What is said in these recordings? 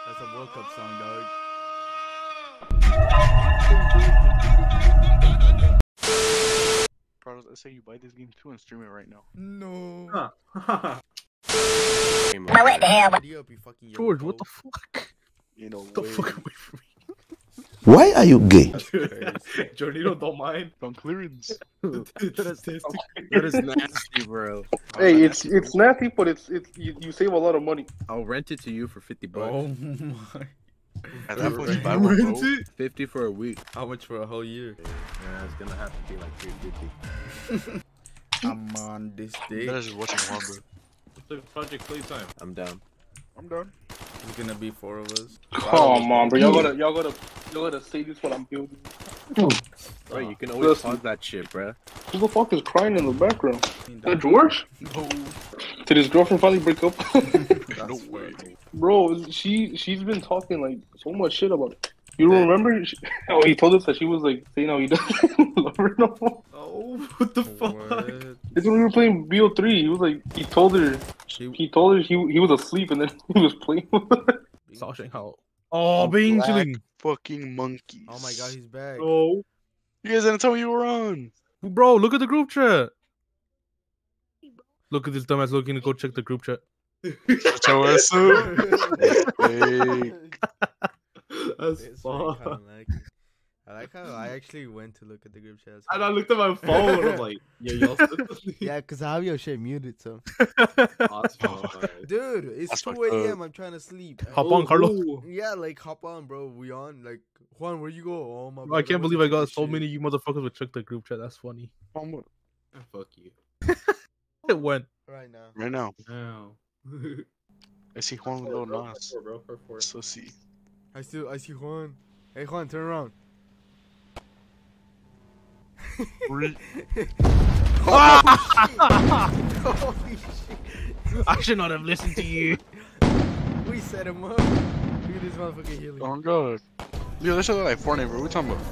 That's a World Cup song, dog. Bro, let's say you buy this game too and stream it right now. No. Huh. What the hell? You fucking George, what the fuck? You know, Get the fuck away from me. Why are you gay? Jornito don't mind. on clearance. That is nasty, bro. Hey, it's nasty, but it's you save a lot of money. I'll rent it to you for $50. Oh my. At that point, you buy one, bro. 50 for a week. How much for a whole year? Yeah, it's gonna have to be like 350. I'm on this day. That is just watching one, bro. It's like Project Playtime. I'm down. I'm done. It's gonna be 4 of us. Come on, bro. Y'all gotta say this what I'm building. Bro, you can always Listen. pause that shit, bro. Who the fuck is crying in the background? Is that George? No. Did his girlfriend finally break up? No way. Bro, she's been talking like so much shit about it. You remember? Oh, he told us that she was like saying how he doesn't love her no more. Oh, what the fuck? What? It's when we were playing BO3. He was like, he told her he was asleep and then he was playing with her. Oh, being Black chilling. fucking monkeys. Oh my god, he's back. Oh. You guys didn't tell me you were on. Bro, look at the group chat. Look at this dumbass looking to go check the group chat. Show us. Hey. That's It's really fuck. kinda laggy. I like how I actually went to look at the group chat. And I looked at my phone and I'm like, yeah, y'all Yeah, cause I have your shit muted, so. awesome. Dude, it's That's 2 fucked up. a.m. I'm trying to sleep. Hop on, Carlos. Yeah, like hop on, bro. We on. Like, Juan, where you go? Oh my. I bad, can't wasn't believe I got checking so shit. many of you motherfuckers would check the group chat. That's funny. Fuck you. It went. Right now. Right now, No. I see Juan with Lil Nas. Bro, for So see. I see Juan. Hey Juan, turn around. Re- Holy shit. I should not have listened to you. We set him up. Look at this motherfucker healing. Oh god. Yo, this shit look like Fortnite, bro. What you talking about?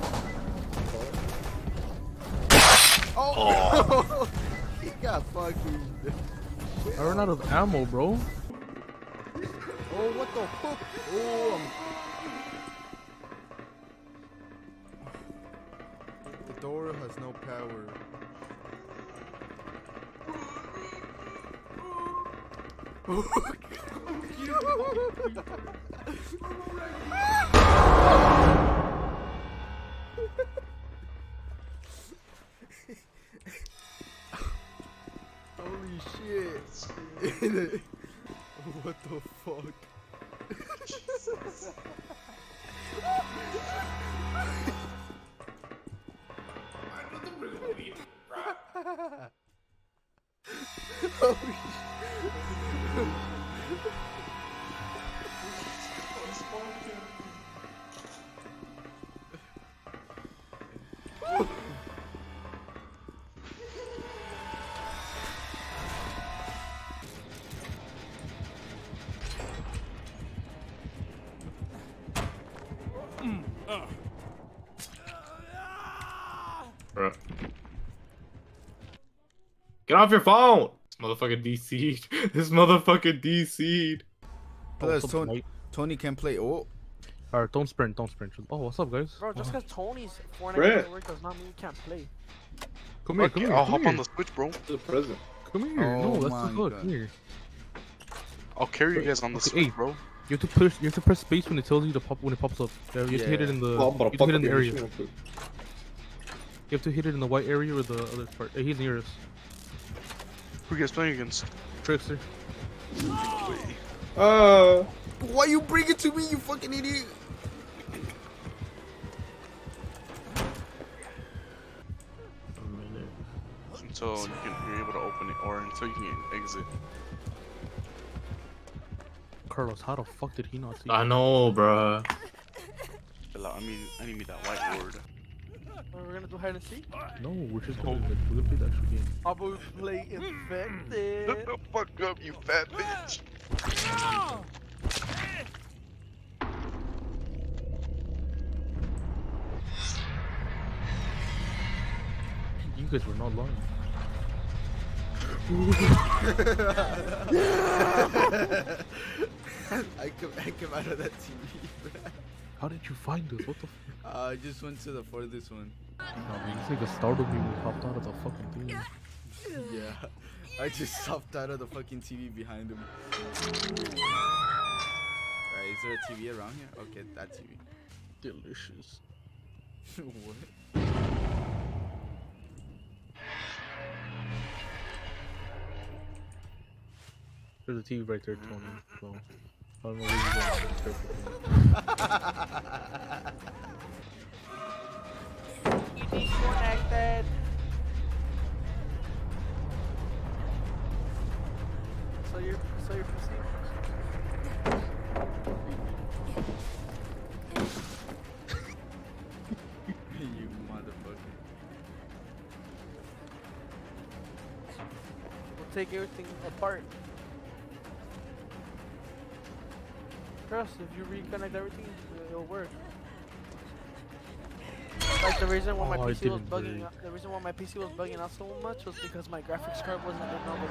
Oh! He got fucking. I ran out of ammo, bro. Oh, what the fuck? Oh, the door has no power. Holy shit. What the fuck? Holy Bro. Get off your phone! This motherfucker DC'd. This mother DC'd. Plus, what's up, mate? Tony can play. Oh, Alright, don't sprint. Oh, what's up, guys? Bro, just because Tony's Fortnite Brett. doesn't work does not mean you can't play. Come here, Okay, come here. I'll come hop here. on the Switch, bro. The president. Come here. Oh No, that's my too good. God. Come here. I'll carry you guys on the Okay, Switch, hey. bro. You have to press space when it tells you to pop when it pops up. You have to hit it in the. You have to hit it in the area. You have to hit it in the white area or the other part. Hey, he's near us. Who you guys playing against? Trickster. why you bring it to me, you fucking idiot? Until you're able to open it, or until you can exit. Carlos, how the fuck did he not see? I know, bruh. I need me that white word. We're gonna do hide and seek? No, we're just gonna play the actual game. How about we play Infected? Shut the fuck up, you fat bitch. You guys were not lying. I came out of that TV. How did you find us? What the fuck? I just went to the furthest one. Oh, man, this nigga startled me when he popped out of the fucking thing. Yeah. I just stopped out of the fucking TV behind him. Alright, is there a TV around here? Okay, that TV. Delicious. What? There's a TV right there, Tony. So, I don't know where You disconnected. So you're proceeding. You motherfucker. We'll take everything apart. Trust, if you reconnect everything, it'll work. Like the reason why my PC was bugging out, the reason why my PC was bugging out so much was because my graphics card wasn't getting all the way.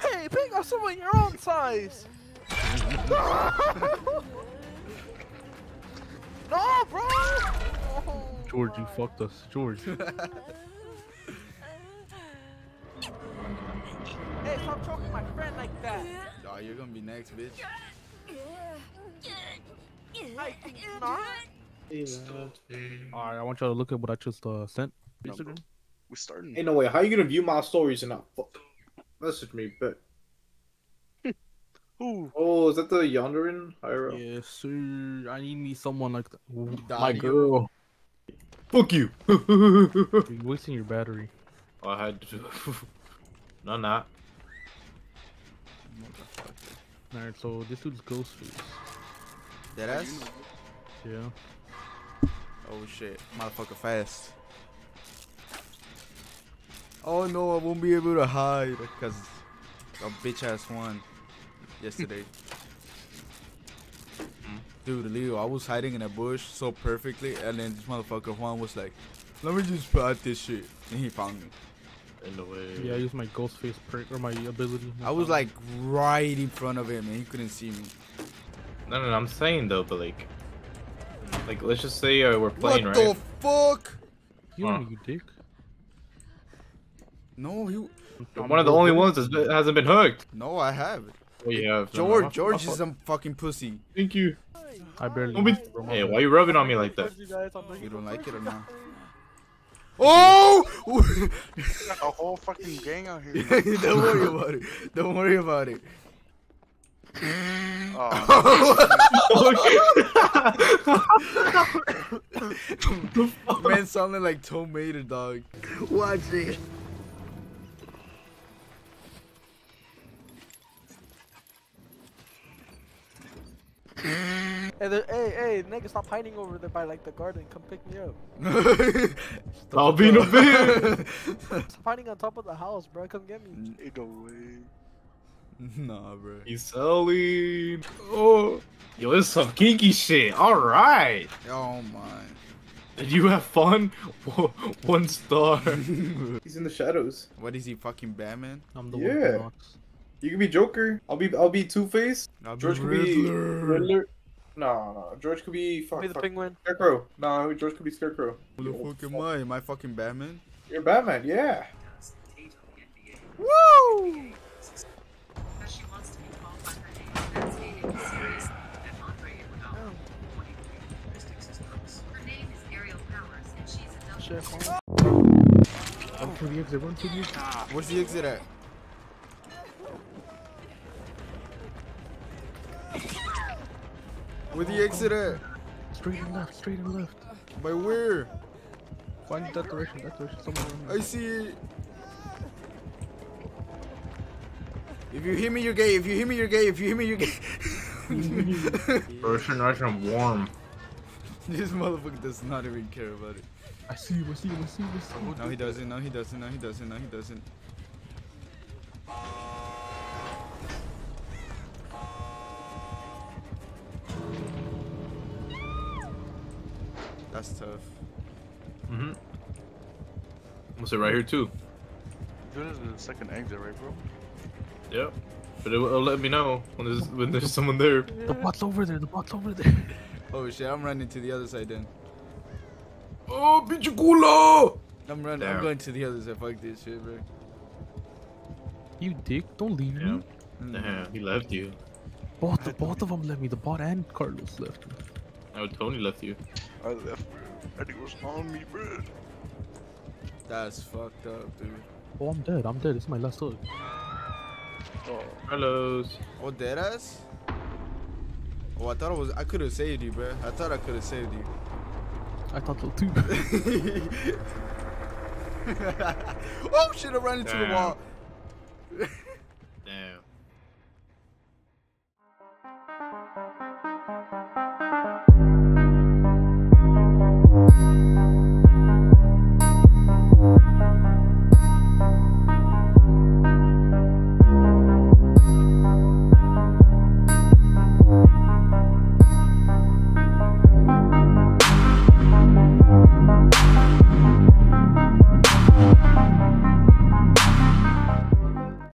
Hey, pick up someone your own size. No, bro. George, you fucked us. George. Hey, stop choking my friend like that. Oh, you're gonna be next, bitch. I think not. Alright, I want y'all to look at what I just sent. No, Instagram. bro. We're starting. Ain't no way. How you gonna view my stories and not message me? But Ooh. oh, is that the Yonderin? Hyro? Yes, sir. I need me someone like that. My girl. Fuck you. You're wasting your battery. I had to. No, not. Alright, so this dude's Ghostface. Deadass? Yeah. Oh shit, motherfucker fast. Oh no, I won't be able to hide because a bitch ass won yesterday. Dude, Leo, I was hiding in a bush so perfectly, and then this motherfucker Juan was like, "Let me just pat this shit," and he found me. In the way. Yeah, I used my Ghostface perk or my ability. I was like right in front of him, and he couldn't see me. No, I'm saying though, but like let's just say we're playing, What right? the fuck? You know, you dick. No, he. One of the only ones that hasn't been hooked. No, I have. Oh yeah, George is some fucking pussy. Thank you. I barely. Don't be... Hey, why you rubbing on me like that? You don't like it or not? Oh! Got a whole fucking gang out here. Don't worry about it. Don't worry about it. Oh, Man sounded like tomato dog. Watch it. Hey, nigga, stop hiding over there by like the garden. Come pick me up. I'll be in a bit. Stop hiding on top of the house, bro. Come get me. ain't no way. Nah, bro. He's selling. Oh, yo, this is some kinky shit. All right. Oh my. Did you have fun? 1 star. He's in the shadows. What is he, fucking Batman? I'm the Yeah. one who knocks. You can be Joker. I'll be Two-Face. George could be Riddler. No. George could be Be the penguin. Scarecrow. No, George could be Scarecrow. Who the fuck am I? Am I fucking Batman? You're Batman, yeah. Woo! She wants to be called by her name. That's stated seriously that Andre without 23 linguistic systems. Her name is Ariel Powers, and she's a double. Shit, Run to the exit, run to the exit. Where's the exit at? Where the exit at? Straight and left, straight and left. By where? Find that direction, somewhere around here. I see it. If you hear me, you're gay. If you hear me, you're gay. If you hear me, you're gay. Bro, nice and warm. This motherfucker does not even care about it. I see him. No, he doesn't. No, he doesn't. No, he doesn't. No, he doesn't. That's tough. I'm gonna sit right here too. This is the second exit, right, bro? Yep. But it'll let me know when there's someone there. The bot's over there. The bot's over there. Oh shit! I'm running to the other side then. Oh, pichukula! I'm running. Damn. I'm going to the other side. Fuck this shit, bro. You dick! Don't leave me. Damn, he left you. Both of them left me. The bot and Carlos left me. Oh, Tony left you. I left, bro. And he was on me, bro. That's fucked up, dude. Oh, I'm dead. I'm dead. This is my last hook. Oh. Carlos. Oh, deadass? Oh, I thought I could have saved you, bro. I thought I could have saved you. I thought so too. Oh shit! I ran into the wall.